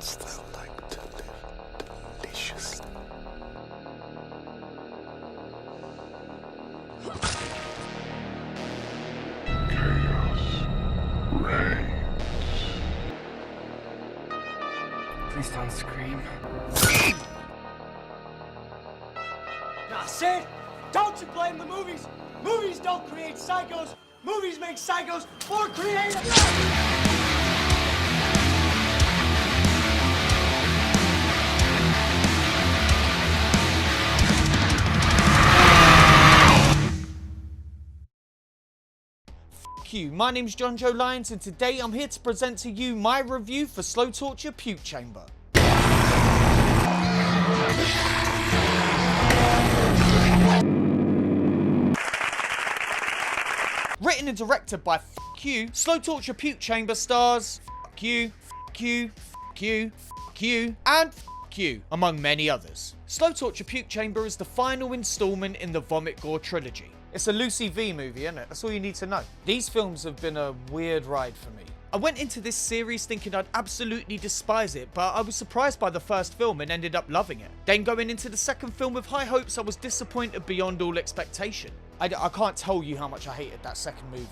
What's that like to live deliciously? Chaos reigns. Please don't scream. Now, Sid, don't you blame the movies. Movies don't create psychos. Movies make psychos more creative. You. My name's Jonjo Lyons, and today I'm here to present to you my review for Slow Torture Puke Chamber. Written and directed by you, Slow Torture Puke Chamber stars you, and you, among many others. Slow Torture Puke Chamber is the final installment in the Gore Trilogy. It's a Lucy V movie, isn't it? That's all you need to know. These films have been a weird ride for me. I went into this series thinking I'd absolutely despise it, but I was surprised by the first film and ended up loving it. Then going into the second film with high hopes, I was disappointed beyond all expectation. I can't tell you how much I hated that second movie.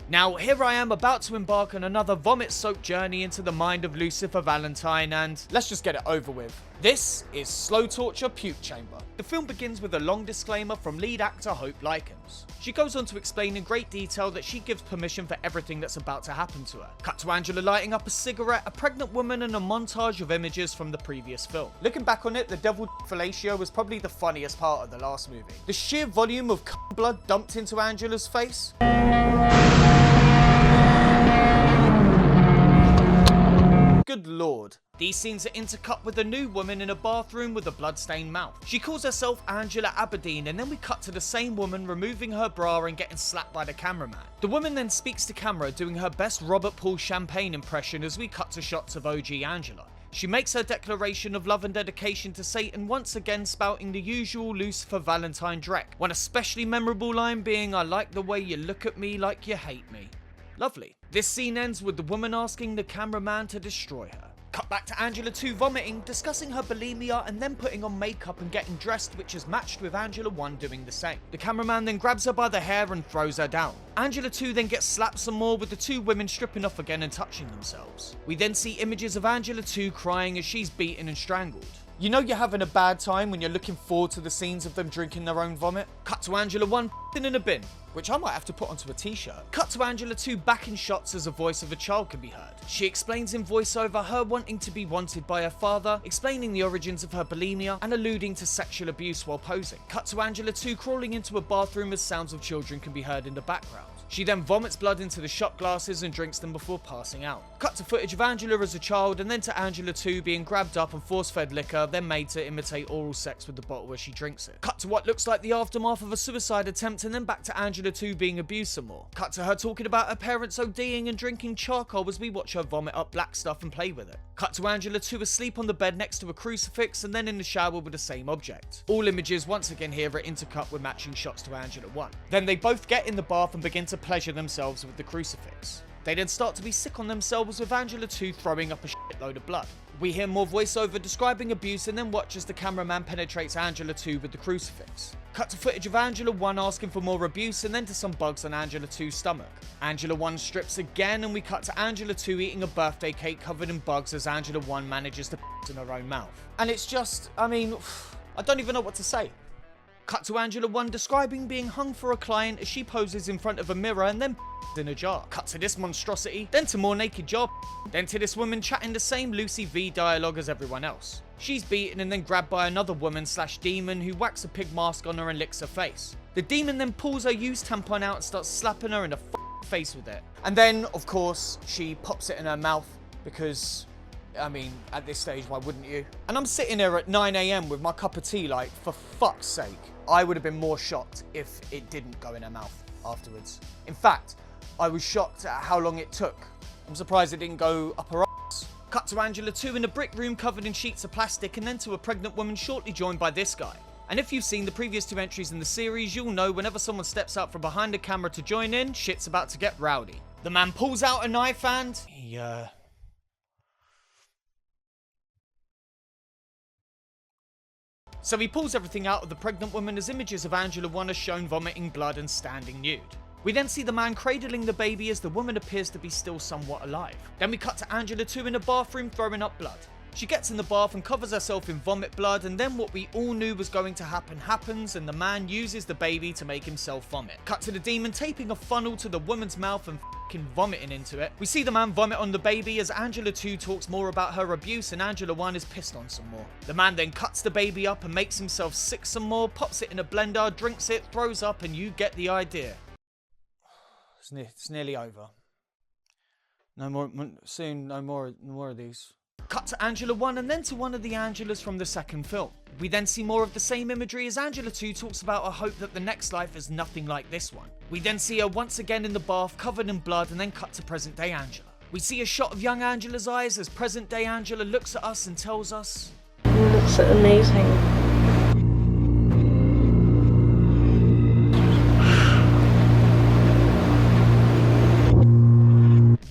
Now, here I am about to embark on another vomit-soaked journey into the mind of Lucifer Valentine, and let's just get it over with. This is Slow Torture Puke Chamber. The film begins with a long disclaimer from lead actor Hope Lyons. She goes on to explain in great detail that she gives permission for everything that's about to happen to her. Cut to Angela lighting up a cigarette, a pregnant woman, and a montage of images from the previous film. Looking back on it, the devil fellatio was probably the funniest part of the last movie. The sheer volume of blood dumped into Angela's face. Good lord. These scenes are intercut with a new woman in a bathroom with a bloodstained mouth. She calls herself Angela Aberdeen, and then we cut to the same woman removing her bra and getting slapped by the cameraman. The woman then speaks to camera doing her best Robert Paul Champagne impression as we cut to shots of OG Angela. She makes her declaration of love and dedication to Satan, once again spouting the usual Lucifer Valentine dreck. One especially memorable line being, "I like the way you look at me like you hate me." Lovely. This scene ends with the woman asking the cameraman to destroy her. Cut back to Angela 2 vomiting, discussing her bulimia, and then putting on makeup and getting dressed, which is matched with Angela 1 doing the same. The cameraman then grabs her by the hair and throws her down. Angela 2 then gets slapped some more, with the two women stripping off again and touching themselves. We then see images of Angela 2 crying as she's beaten and strangled. You know you're having a bad time when you're looking forward to the scenes of them drinking their own vomit? Cut to Angela 1 in a bin, which I might have to put onto a t-shirt. Cut to Angela 2 back in shots as a voice of a child can be heard. She explains in voiceover her wanting to be wanted by her father, explaining the origins of her bulimia, and alluding to sexual abuse while posing. Cut to Angela 2 crawling into a bathroom as sounds of children can be heard in the background. She then vomits blood into the shot glasses and drinks them before passing out. Cut to footage of Angela as a child, and then to Angela 2 being grabbed up and force-fed liquor, then made to imitate oral sex with the bottle as she drinks it. Cut to what looks like the aftermath of a suicide attempt, and then back to Angela 2 being abused some more. Cut to her talking about her parents ODing and drinking charcoal as we watch her vomit up black stuff and play with it. Cut to Angela 2 asleep on the bed next to a crucifix, and then in the shower with the same object. All images once again here are intercut with matching shots to Angela 1. Then they both get in the bath and begin to pleasure themselves with the crucifix. They then start to be sick on themselves with Angela 2 throwing up a shitload of blood. We hear more voiceover describing abuse and then watch as the cameraman penetrates Angela 2 with the crucifix. Cut to footage of Angela 1 asking for more abuse, and then to some bugs on Angela 2's stomach. Angela 1 strips again, and we cut to Angela 2 eating a birthday cake covered in bugs as Angela 1 manages to in her own mouth. And it's just, I mean, I don't even know what to say. Cut to Angela 1 describing being hung for a client as she poses in front of a mirror and then in a jar. Cut to this monstrosity, then to more naked jar, then to this woman chatting the same Lucy V dialogue as everyone else. She's beaten and then grabbed by another woman / demon who whacks a pig mask on her and licks her face. The demon then pulls her used tampon out and starts slapping her in the face with it. And then, of course, she pops it in her mouth because, I mean, at this stage, why wouldn't you? And I'm sitting there at 9 AM with my cup of tea like, for fuck's sake. I would have been more shocked if it didn't go in her mouth afterwards. In fact, I was shocked at how long it took. I'm surprised it didn't go up her ass. Cut to Angela 2 in a brick room covered in sheets of plastic, and then to a pregnant woman shortly joined by this guy. And if you've seen the previous 2 entries in the series, you'll know whenever someone steps out from behind the camera to join in, shit's about to get rowdy. The man pulls out a knife and he So he pulls everything out of the pregnant woman as images of Angela 1 are shown vomiting blood and standing nude. We then see the man cradling the baby as the woman appears to be still somewhat alive. Then we cut to Angela 2 in a bathroom throwing up blood. She gets in the bath and covers herself in vomit blood, and then what we all knew was going to happen happens, and the man uses the baby to make himself vomit. Cut to the demon taping a funnel to the woman's mouth and f***ing vomiting into it. We see the man vomit on the baby as Angela 2 talks more about her abuse and Angela 1 is pissed on some more. The man then cuts the baby up and makes himself sick some more, pops it in a blender, drinks it, throws up, and you get the idea. It's nearly over. No more, soon, no more of these. Cut to Angela 1 and then to one of the Angelas from the second film. We then see more of the same imagery as Angela 2 talks about her hope that the next life is nothing like this one. We then see her once again in the bath covered in blood and then cut to present day Angela. We see a shot of young Angela's eyes as present day Angela looks at us and tells us, "You look so amazing."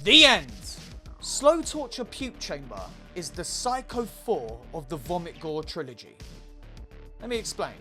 The end! Slow Torture Puke Chamber is the Psycho 4 of the Vomit Gore Trilogy. Let me explain.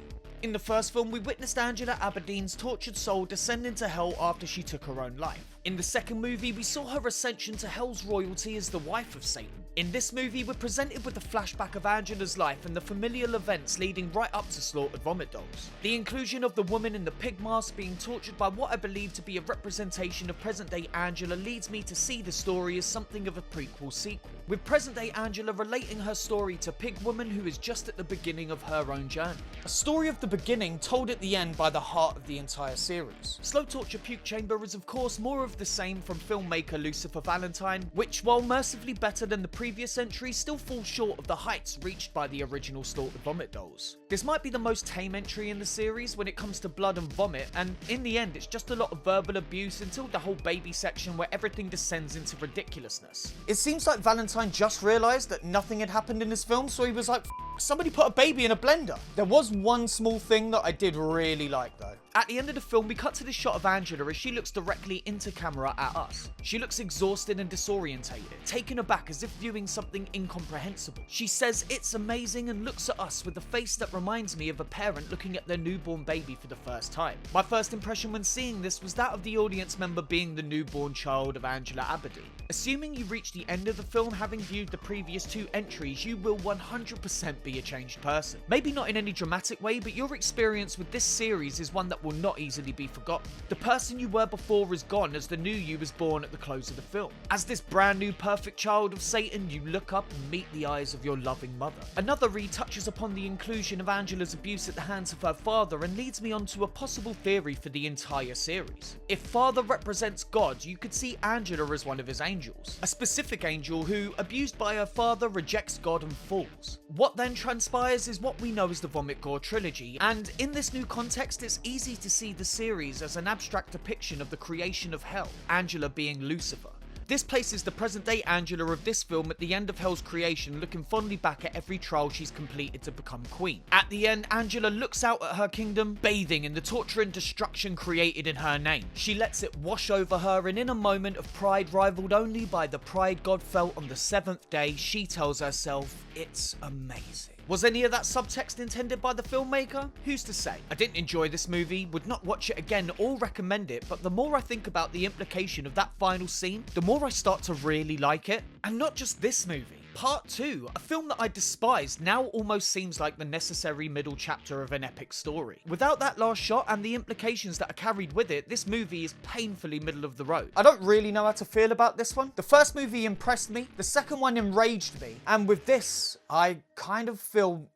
In the first film, we witnessed Angela Aberdeen's tortured soul descend into hell after she took her own life. In the second movie, we saw her ascension to hell's royalty as the wife of Satan. In this movie, we're presented with the flashback of Angela's life and the familial events leading right up to slaughtered vomit dolls. The inclusion of the woman in the pig mask being tortured by what I believe to be a representation of present-day Angela leads me to see the story as something of a prequel sequel, with present-day Angela relating her story to Pig Woman who is just at the beginning of her own journey. A story of the beginning told at the end by the heart of the entire series. Slow Torture Puke Chamber is of course more of the same from filmmaker Lucifer Valentine, which while mercifully better than the previous entry still falls short of the heights reached by the original slaughtered vomit dolls. This might be the most tame entry in the series when it comes to blood and vomit, and in the end it's just a lot of verbal abuse until the whole baby section where everything descends into ridiculousness. It seems like Valentine just realised that nothing had happened in this film, so he was like, somebody put a baby in a blender. There was one small thing that I did really like though. At the end of the film, we cut to this shot of Angela as she looks directly into camera at us. She looks exhausted and disorientated, taken aback as if viewing something incomprehensible. She says it's amazing and looks at us with a face that reminds me of a parent looking at their newborn baby for the first time. My first impression when seeing this was that of the audience member being the newborn child of Angela Aberdeen. Assuming you reach the end of the film having viewed the previous two entries, you will 100% be a changed person. Maybe not in any dramatic way, but your experience with this series is one that will not easily be forgotten. The person you were before is gone as the new you is born at the close of the film. As this brand new perfect child of Satan, you look up and meet the eyes of your loving mother. Another read touches upon the inclusion of Angela's abuse at the hands of her father and leads me on to a possible theory for the entire series. If father represents God, you could see Angela as one of his angels. A specific angel who, abused by her father, rejects God and falls. What then transpires is what we know as the Vomit Gore Trilogy, and in this new context it's easy to see the series as an abstract depiction of the creation of hell, Angela being Lucifer. This places the present-day Angela of this film at the end of Hell's creation, looking fondly back at every trial she's completed to become queen. At the end, Angela looks out at her kingdom, bathing in the torture and destruction created in her name. She lets it wash over her, and in a moment of pride rivaled only by the pride God felt on the seventh day, she tells herself, "It's amazing." Was any of that subtext intended by the filmmaker? Who's to say? I didn't enjoy this movie, would not watch it again or recommend it, but the more I think about the implication of that final scene, the more I start to really like it. And not just this movie. Part 2, a film that I despised, now almost seems like the necessary middle chapter of an epic story. Without that last shot and the implications that are carried with it, this movie is painfully middle of the road. I don't really know how to feel about this one. The first movie impressed me, the second one enraged me, and with this, I kind of feel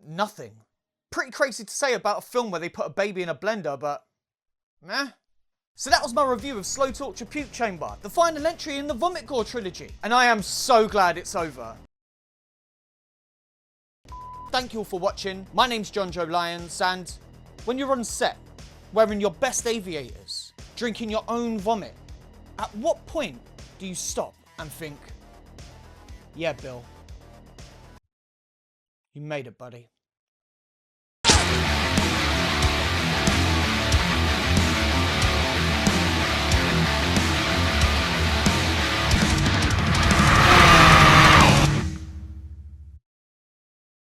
nothing. Pretty crazy to say about a film where they put a baby in a blender, but meh. So that was my review of Slow Torture Puke Chamber, the final entry in the Vomit Gore trilogy, and I am so glad it's over. Thank you all for watching. My name's Jonjo Lyons, and when you're on set, wearing your best aviators, drinking your own vomit, at what point do you stop and think, yeah, Bill, you made it, buddy.